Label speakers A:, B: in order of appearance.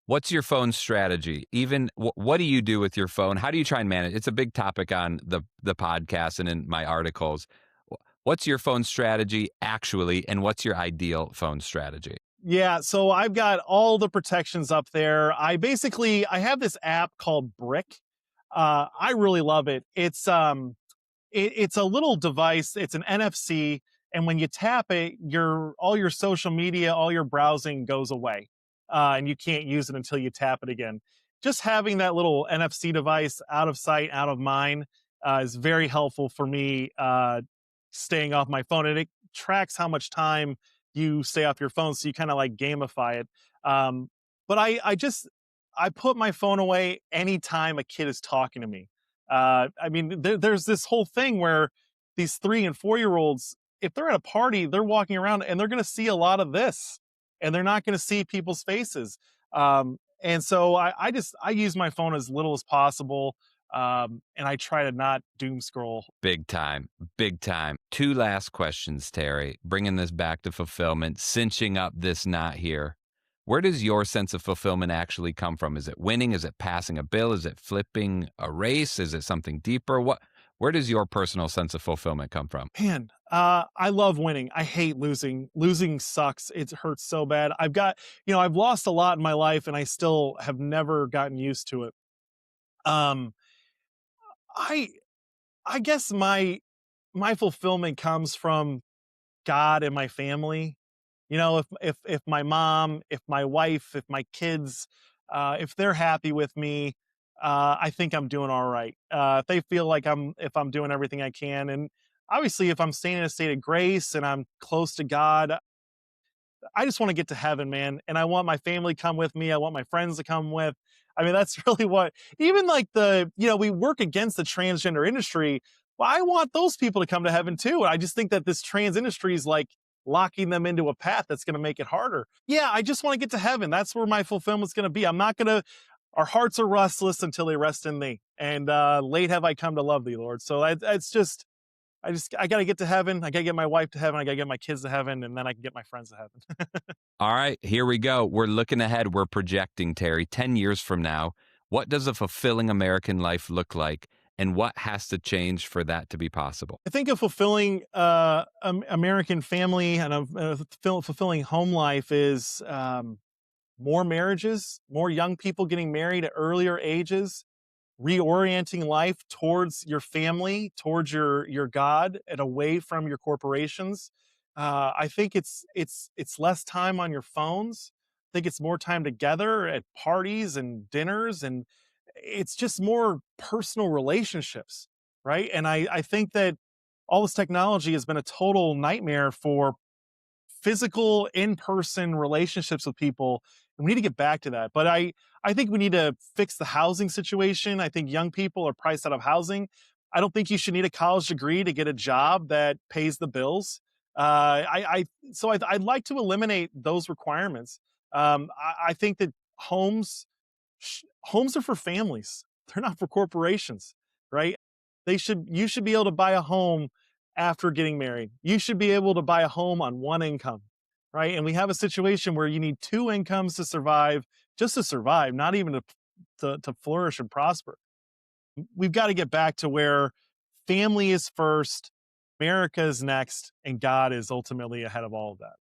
A: What's your phone strategy? Even what do you do with your phone? How do you try and manage? It's a big topic on the podcast and in my articles. What's your phone strategy actually, and what's your ideal phone strategy?
B: Yeah, so I've got all the protections up there. I have this app called Brick. I really love it. It's a little device. It's an NFC, and when you tap it, your all your social media, all your browsing goes away, and you can't use it until you tap it again. Just having that little NFC device out of sight, out of mind, is very helpful for me. Staying off my phone, and it tracks how much time you stay off your phone, so you kind of like gamify it. Um, but I put my phone away anytime a kid is talking to me. I mean, there's this whole thing where these 3 and 4 year olds, if they're at a party, they're walking around and they're going to see a lot of this, and they're not going to see people's faces. And so I use my phone as little as possible, and I try to not doom scroll.
A: Big time, big time. Two last questions, Terry. Bringing this back to fulfillment, cinching up this knot here. Where does your sense of fulfillment actually come from? Is it winning? Is it passing a bill? Is it flipping a race? Is it something deeper? Where does your personal sense of fulfillment come from?
B: Man, I love winning. I hate losing. Losing sucks. It hurts so bad. I've lost a lot in my life, and I still have never gotten used to it. Um, I I guess my fulfillment comes from God and my family. If my mom, if my wife, if my kids, if they're happy with me, I think I'm doing all right. If they feel like if I'm doing everything I can, and obviously if I'm staying in a state of grace and I'm close to God, I just want to get to heaven, man. And I want my family to come with me. I want my friends to come with. I mean, that's really what, even like we work against the transgender industry. Well, I want those people to come to heaven too. And I just think that this trans industry is like locking them into a path that's going to make it harder. Yeah, I just want to get to heaven. That's where my fulfillment's going to be. I'm not going to, our hearts are restless until they rest in thee. And late have I come to love thee, Lord. So it's just, I got to get to heaven. I got to get my wife to heaven. I got to get my kids to heaven. And then I can get my friends to heaven.
A: All right, here we go. We're looking ahead. We're projecting, Terry, 10 years from now. What does a fulfilling American life look like? And what has to change for that to be possible?
B: I think a fulfilling American family and a fulfilling home life is more marriages, more young people getting married at earlier ages, reorienting life towards your family, towards your God, and away from your corporations. I think it's less time on your phones. I think it's more time together at parties and dinners, and it's just more personal relationships, right? And I think that all this technology has been a total nightmare for physical in-person relationships with people, and we need to get back to that. But I think we need to fix the housing situation. I think young people are priced out of housing. I don't think you should need a college degree to get a job that pays the bills. I'd like to eliminate those requirements. I think that homes are for families. They're not for corporations, right? You should be able to buy a home after getting married. You should be able to buy a home on one income, right? And we have a situation where you need two incomes to survive, just to survive, not even to flourish and prosper. We've got to get back to where family is first, America is next, and God is ultimately ahead of all of that.